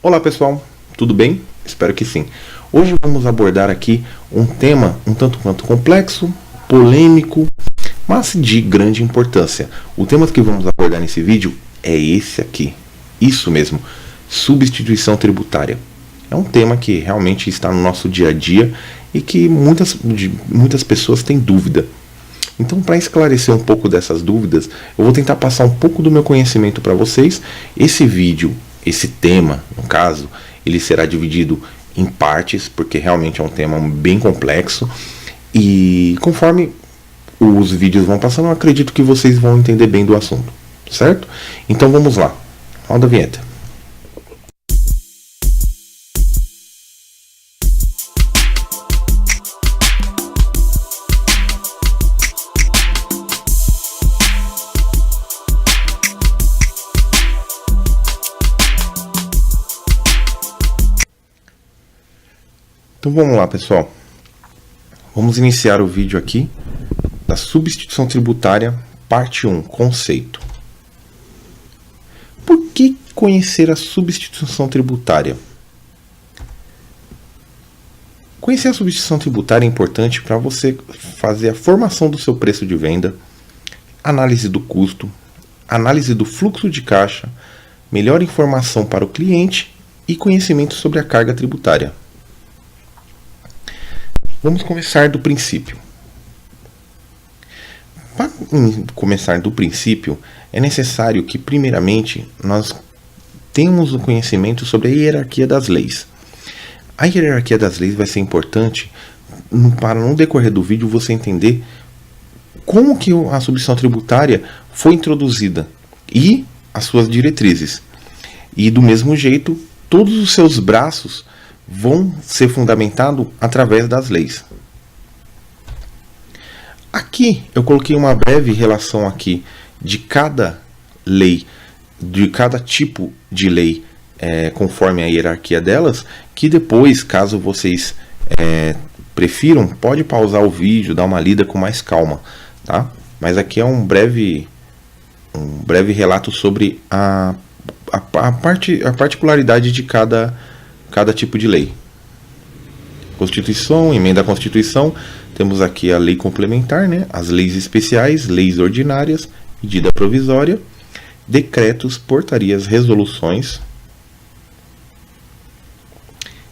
Olá pessoal, tudo bem? Espero que sim. Hoje vamos abordar aqui um tema um tanto quanto complexo, polêmico, mas de grande importância. O tema que vamos abordar nesse vídeo é esse aqui. Isso mesmo, substituição tributária. É um tema que realmente está no nosso dia a dia e que muitas pessoas têm dúvida. Então, para esclarecer um pouco dessas dúvidas, eu vou tentar passar um pouco do meu conhecimento para vocês. Esse vídeo, esse tema, no caso, ele será dividido em partes, porque realmente é um tema bem complexo. E conforme os vídeos vão passando, eu acredito que vocês vão entender bem do assunto, certo? Então vamos lá. Roda a vinheta. Então vamos lá, pessoal. Vamos iniciar o vídeo aqui da substituição tributária, parte 1, conceito. Por que conhecer a substituição tributária? Conhecer a substituição tributária é importante para você fazer a formação do seu preço de venda, análise do custo, análise do fluxo de caixa, melhor informação para o cliente e conhecimento sobre a carga tributária. Vamos começar do princípio. Para começar do princípio, é necessário que, primeiramente, nós tenhamos o conhecimento sobre a hierarquia das leis. A hierarquia das leis vai ser importante para, no decorrer do vídeo, você entender como que a substituição tributária foi introduzida e as suas diretrizes. E, do mesmo jeito, todos os seus braços vão ser fundamentados através das leis. Aqui eu coloquei uma breve relação aqui de cada lei, de cada tipo de lei, conforme a hierarquia delas, que depois, caso vocês prefiram, pode pausar o vídeo, dar uma lida com mais calma, tá? Mas aqui é um breve relato sobre a particularidade de cada tipo de lei. Constituição, emenda à Constituição, temos aqui a lei complementar, né? As leis especiais, leis ordinárias, medida provisória, decretos, portarias, resoluções.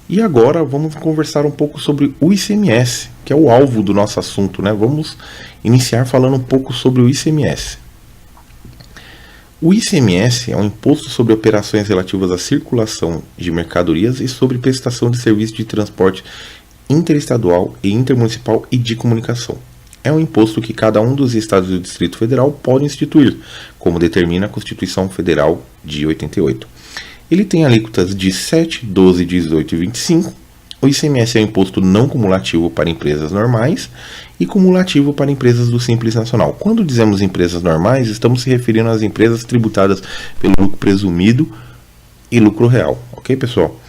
E agora vamos conversar um pouco sobre o ICMS, que é o alvo do nosso assunto, né? Vamos iniciar falando um pouco sobre o ICMS. O ICMS é um imposto sobre operações relativas à circulação de mercadorias e sobre prestação de serviço de transporte interestadual e intermunicipal e de comunicação. É um imposto que cada um dos estados do Distrito Federal pode instituir, como determina a Constituição Federal de 88. Ele tem alíquotas de 7, 12, 18 e 25. O ICMS é um imposto não cumulativo para empresas normais e cumulativo para empresas do Simples Nacional. Quando dizemos empresas normais, estamos se referindo às empresas tributadas pelo lucro presumido e lucro real. Ok, pessoal?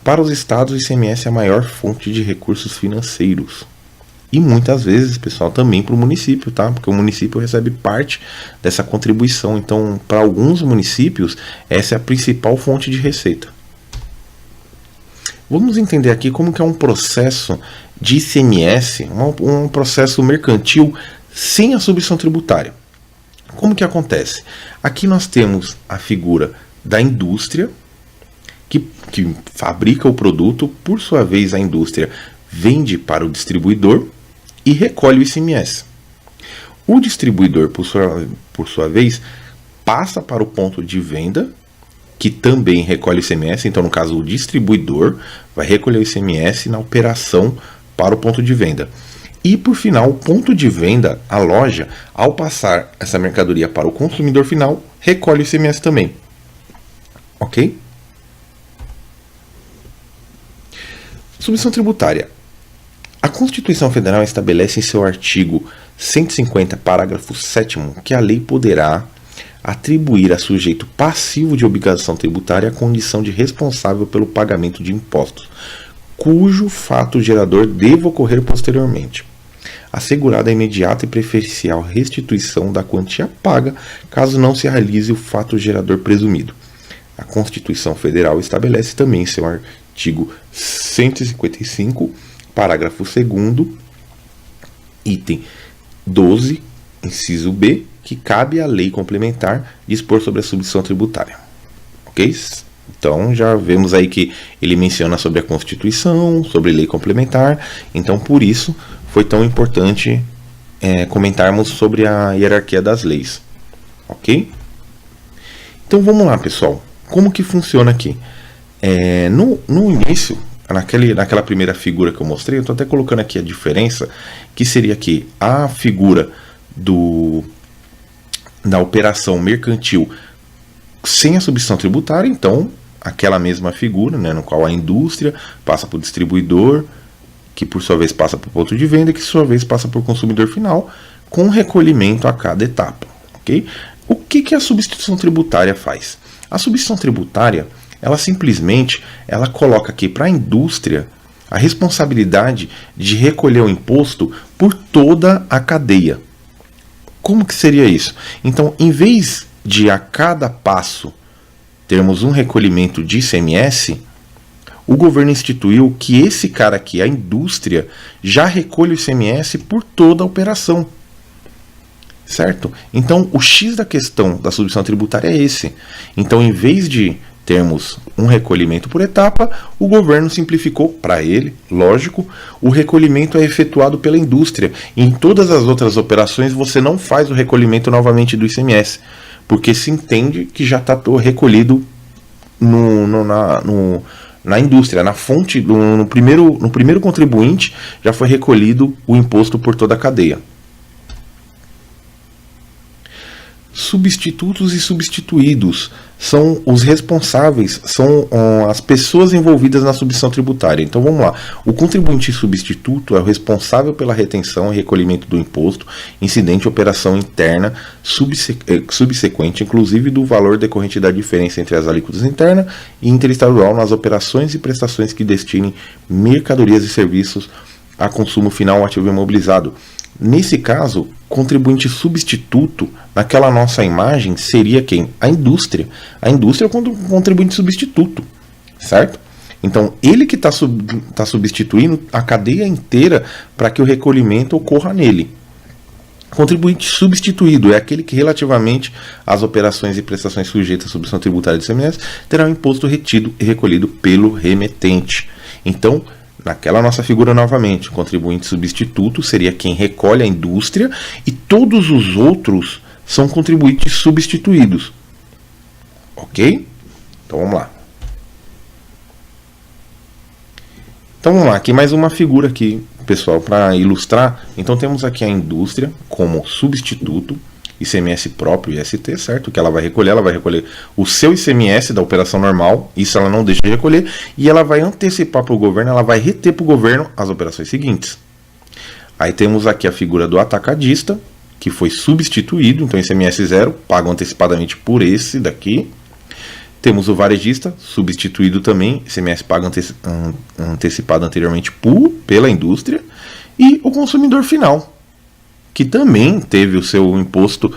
Para os estados, o ICMS é a maior fonte de recursos financeiros. E muitas vezes, pessoal, também para o município, tá? Porque o município recebe parte dessa contribuição. Então, para alguns municípios, essa é a principal fonte de receita. Vamos entender aqui como que é um processo de ICMS, um processo mercantil sem a substituição tributária. Como que acontece? Aqui nós temos a figura da indústria, que fabrica o produto, por sua vez a indústria vende para o distribuidor e recolhe o ICMS. O distribuidor, por sua vez, passa para o ponto de venda, que também recolhe o ICMS. Então, no caso, o distribuidor vai recolher o ICMS na operação para o ponto de venda. E, por final, o ponto de venda, a loja, ao passar essa mercadoria para o consumidor final, recolhe o ICMS também. Ok? Substituição tributária. A Constituição Federal estabelece em seu artigo 150, parágrafo 7º, que a lei poderá atribuir a sujeito passivo de obrigação tributária a condição de responsável pelo pagamento de impostos, cujo fato gerador deva ocorrer posteriormente, assegurada a imediata e preferencial restituição da quantia paga, caso não se realize o fato gerador presumido. A Constituição Federal estabelece também em seu artigo 155, parágrafo 2º, item 12, inciso B, que cabe à lei complementar dispor sobre a substituição tributária. Ok? Então já vemos aí que ele menciona sobre a Constituição, sobre lei complementar, então por isso foi tão importante comentarmos sobre a hierarquia das leis. Ok? Então vamos lá, pessoal. Como que funciona aqui? No início, naquela primeira figura que eu mostrei, eu estou até colocando aqui a diferença, que seria aqui a figura da operação mercantil sem a substituição tributária, então aquela mesma figura, né, no qual a indústria passa para o distribuidor, que por sua vez passa para o ponto de venda, que por sua vez passa para o consumidor final, com recolhimento a cada etapa. Okay? O que a substituição tributária faz? A substituição tributária, ela simplesmente coloca aqui para a indústria a responsabilidade de recolher o imposto por toda a cadeia. Como que seria isso? Então, em vez de a cada passo termos um recolhimento de ICMS, o governo instituiu que esse cara aqui, a indústria, já recolhe o ICMS por toda a operação. Certo? Então, o X da questão da substituição tributária é esse. Então, em vez de termos um recolhimento por etapa, o governo simplificou para ele, lógico, o recolhimento é efetuado pela indústria. Em todas as outras operações, você não faz o recolhimento novamente do ICMS, porque se entende que já está recolhido na indústria, na fonte, no primeiro contribuinte, já foi recolhido o imposto por toda a cadeia. Substitutos e substituídos são os responsáveis, são as pessoas envolvidas na substituição tributária. Então vamos lá. O contribuinte substituto é o responsável pela retenção e recolhimento do imposto incidente à operação interna subsequente, inclusive do valor decorrente da diferença entre as alíquotas interna e interestadual nas operações e prestações que destinem mercadorias e serviços a consumo final ativo imobilizado. Nesse caso, contribuinte substituto, naquela nossa imagem, seria quem? A indústria. A indústria é o contribuinte substituto, certo? Então, ele que está substituindo a cadeia inteira para que o recolhimento ocorra nele. Contribuinte substituído é aquele que, relativamente às operações e prestações sujeitas à substituição tributária de ICMS, terá o imposto retido e recolhido pelo remetente. Então, naquela nossa figura novamente, o contribuinte substituto seria quem recolhe a indústria e todos os outros são contribuintes substituídos. Ok? Então vamos lá. Então vamos lá, aqui mais uma figura aqui, pessoal, para ilustrar. Então temos aqui a indústria como substituto, ICMS próprio, IST, certo? Que ela vai recolher o seu ICMS da operação normal, isso ela não deixa de recolher, e ela vai antecipar para o governo, ela vai reter para o governo as operações seguintes. Aí temos aqui a figura do atacadista, que foi substituído, então ICMS zero, pago antecipadamente por esse daqui. Temos o varejista, substituído também, ICMS pago antecipado anteriormente pela indústria, e o consumidor final, que também teve o seu imposto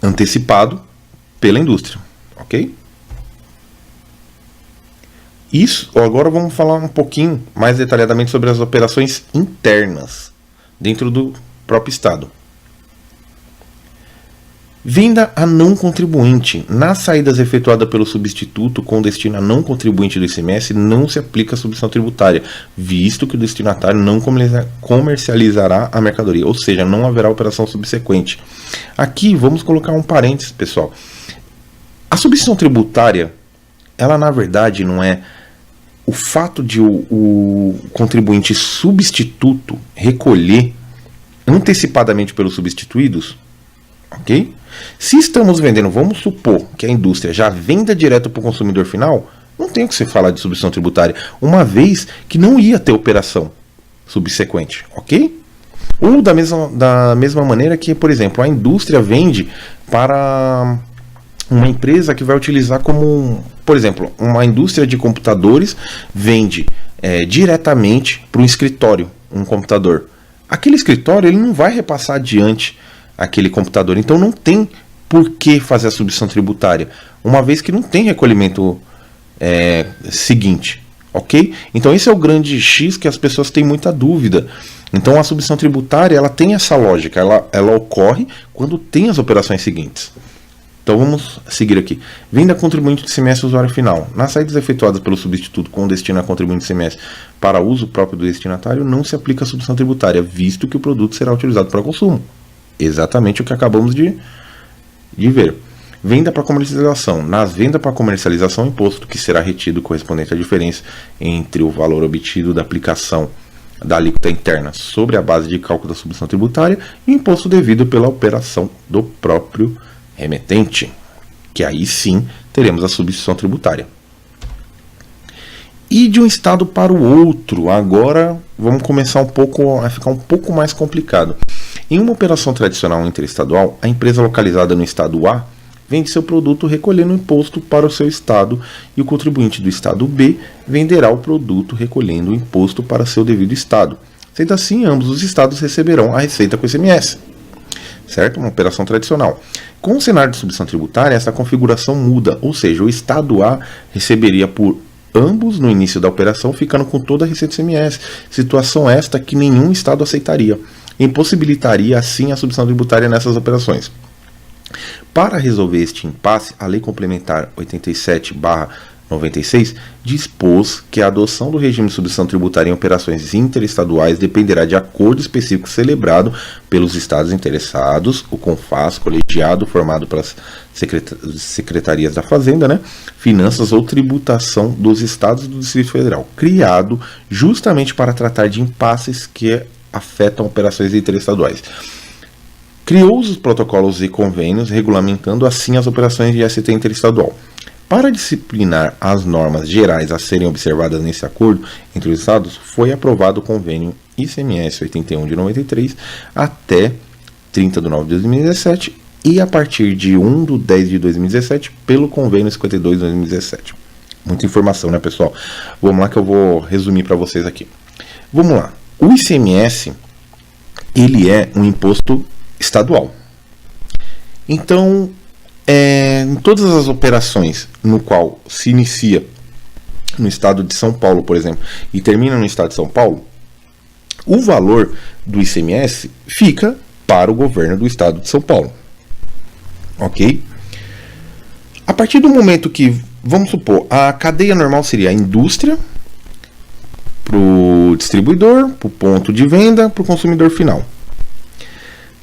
antecipado pela indústria, ok? Isso, agora vamos falar um pouquinho mais detalhadamente sobre as operações internas dentro do próprio Estado. Venda a não contribuinte. Nas saídas efetuadas pelo substituto com destino a não contribuinte do ICMS, não se aplica a substituição tributária, visto que o destinatário não comercializará a mercadoria, ou seja, não haverá operação subsequente. Aqui vamos colocar um parênteses, pessoal. A substituição tributária, ela na verdade não é o fato de o contribuinte substituto recolher antecipadamente pelos substituídos, ok? Se estamos vendendo, vamos supor que a indústria já venda direto para o consumidor final, não tem o que se falar de substituição tributária, uma vez que não ia ter operação subsequente, ok? Ou da mesma maneira que, por exemplo, a indústria vende para uma empresa que vai utilizar como, por exemplo, uma indústria de computadores vende diretamente para um escritório, um computador. Aquele escritório ele não vai repassar adiante aquele computador, então não tem por que fazer a substituição tributária? Uma vez que não tem recolhimento seguinte, ok? Então esse é o grande X que as pessoas têm muita dúvida. Então a substituição tributária, ela tem essa lógica, ela ocorre quando tem as operações seguintes. Então vamos seguir aqui. Venda contribuinte de ICMS usuário final. Nas saídas efetuadas pelo substituto com destino a contribuinte de ICMS para uso próprio do destinatário, não se aplica a substituição tributária, visto que o produto será utilizado para consumo. Exatamente o que acabamos de ver. Venda para comercialização. Nas vendas para comercialização, o imposto que será retido correspondente à diferença entre o valor obtido da aplicação da alíquota interna sobre a base de cálculo da substituição tributária e o imposto devido pela operação do próprio remetente, que aí sim teremos a substituição tributária. E de um estado para o outro, agora vamos começar a ficar um pouco mais complicado. Em uma operação tradicional interestadual, a empresa localizada no estado A vende seu produto recolhendo o imposto para o seu estado e o contribuinte do estado B venderá o produto recolhendo o imposto para seu devido estado. Sendo assim, ambos os estados receberão a receita com ICMS. Certo? Uma operação tradicional. Com o cenário de substituição tributária, essa configuração muda, ou seja, o estado A receberia por ambos no início da operação, ficando com toda a receita ICMS, situação esta que nenhum estado aceitaria. Impossibilitaria assim a substituição tributária nessas operações. Para resolver este impasse, a Lei Complementar 87/96 dispôs que a adoção do regime de substituição tributária em operações interestaduais dependerá de acordo específico celebrado pelos estados interessados, o CONFAS, colegiado formado pelas secretarias da Fazenda, Finanças ou Tributação dos estados e do Distrito Federal, criado justamente para tratar de impasses que afetam operações interestaduais. Criou os protocolos e convênios, regulamentando assim as operações de IST interestadual. Para disciplinar as normas gerais a serem observadas nesse acordo entre os estados, foi aprovado o convênio ICMS 81 de 93 até 30 de 9 de 2017 e a partir de 1 de 10 de 2017 pelo convênio 52 de 2017. Muita informação, né, pessoal? Vamos lá que eu vou resumir para vocês aqui. Vamos lá. O ICMS, ele é um imposto estadual. Então, em todas as operações no qual se inicia no estado de São Paulo, por exemplo, e termina no estado de São Paulo, o valor do ICMS fica para o governo do estado de São Paulo. Ok? A partir do momento que, vamos supor, a cadeia normal seria a indústria, para o distribuidor, para o ponto de venda, para o consumidor final.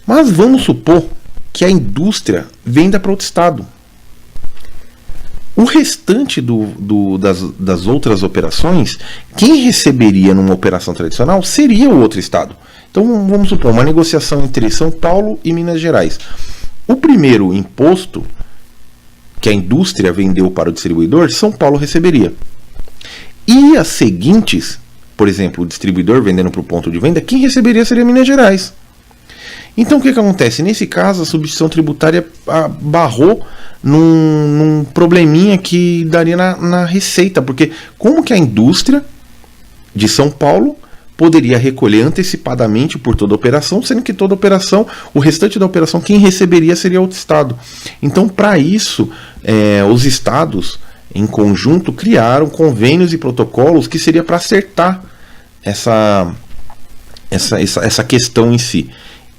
Mas vamos supor que a indústria venda para outro estado. O restante das outras operações, quem receberia numa operação tradicional seria o outro estado. Então vamos supor uma negociação entre São Paulo e Minas Gerais. O primeiro imposto que a indústria vendeu para o distribuidor, São Paulo receberia. E as seguintes, por exemplo, o distribuidor vendendo para o ponto de venda, quem receberia seria Minas Gerais. Então o que acontece? Nesse caso, a substituição tributária barrou num probleminha que daria na receita, porque como que a indústria de São Paulo poderia recolher antecipadamente por toda a operação, sendo que toda a operação, o restante da operação, quem receberia seria outro estado. Então, para isso, os estados, em conjunto, criaram convênios e protocolos que seria para acertar essa questão em si.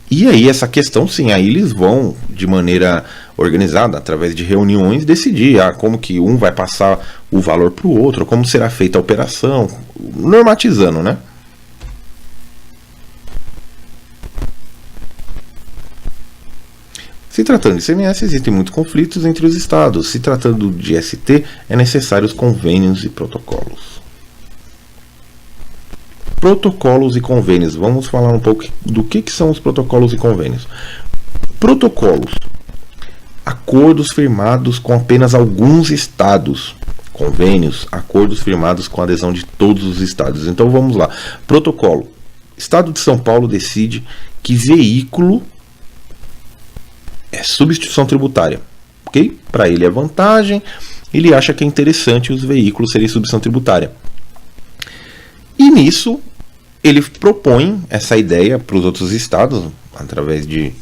E aí essa questão, sim, aí eles vão de maneira organizada, através de reuniões, decidir como que um vai passar o valor para o outro, como será feita a operação, normatizando, né? Se tratando de ICMS, existem muitos conflitos entre os estados. Se tratando de ST, é necessário os convênios e protocolos. Protocolos e convênios. Vamos falar um pouco do que são os protocolos e convênios. Protocolos. Acordos firmados com apenas alguns estados. Convênios. Acordos firmados com a adesão de todos os estados. Então vamos lá. Protocolo. Estado de São Paulo decide que veículo é substituição tributária. Ok? Para ele é vantagem. Ele acha que é interessante os veículos serem substituição tributária. E nisso, ele propõe essa ideia para os outros estados, através de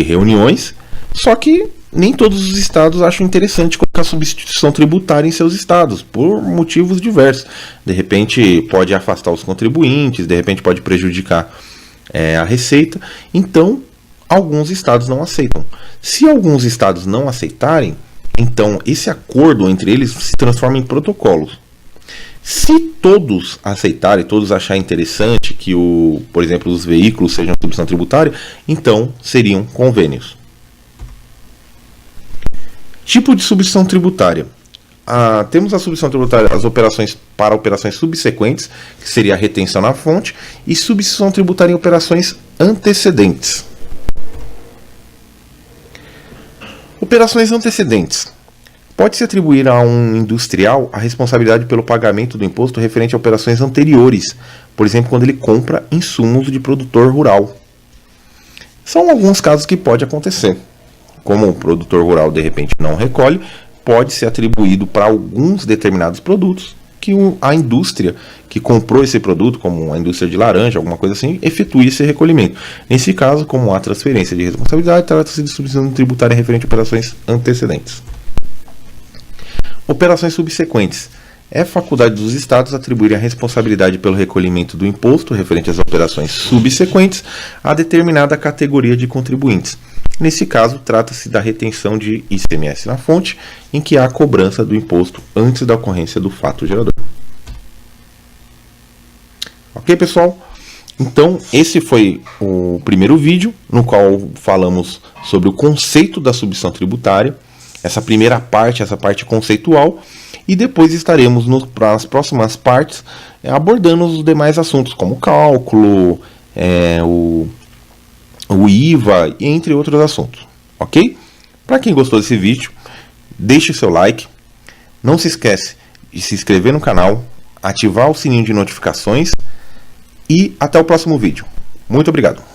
reuniões, só que nem todos os estados acham interessante colocar substituição tributária em seus estados, por motivos diversos. De repente pode afastar os contribuintes, de repente pode prejudicar a receita. Então, alguns estados não aceitam. Se alguns estados não aceitarem, então esse acordo entre eles se transforma em protocolos. Se todos aceitarem, todos acharem interessante que, por exemplo, os veículos sejam substituição tributária, então seriam convênios. Tipo de substituição tributária. Temos a substituição tributária, as operações para operações subsequentes, que seria a retenção na fonte, e substituição tributária em operações antecedentes. Operações antecedentes. Pode-se atribuir a um industrial a responsabilidade pelo pagamento do imposto referente a operações anteriores, por exemplo, quando ele compra insumos de produtor rural. São alguns casos que pode acontecer. Como o produtor rural de repente não recolhe, pode ser atribuído para alguns determinados produtos que a indústria que comprou esse produto, como a indústria de laranja, alguma coisa assim, efetue esse recolhimento. Nesse caso, como há transferência de responsabilidade, trata-se de substituição tributária referente a operações antecedentes. Operações subsequentes. É faculdade dos estados atribuírem a responsabilidade pelo recolhimento do imposto referente às operações subsequentes a determinada categoria de contribuintes. Nesse caso, trata-se da retenção de ICMS na fonte, em que há a cobrança do imposto antes da ocorrência do fato gerador. Ok, pessoal? Então, esse foi o primeiro vídeo, no qual falamos sobre o conceito da substituição tributária, essa primeira parte, essa parte conceitual, e depois estaremos nas próximas partes abordando os demais assuntos, como cálculo, o IVA, entre outros assuntos, ok? Para quem gostou desse vídeo, deixe seu like, não se esquece de se inscrever no canal, ativar o sininho de notificações e até o próximo vídeo. Muito obrigado!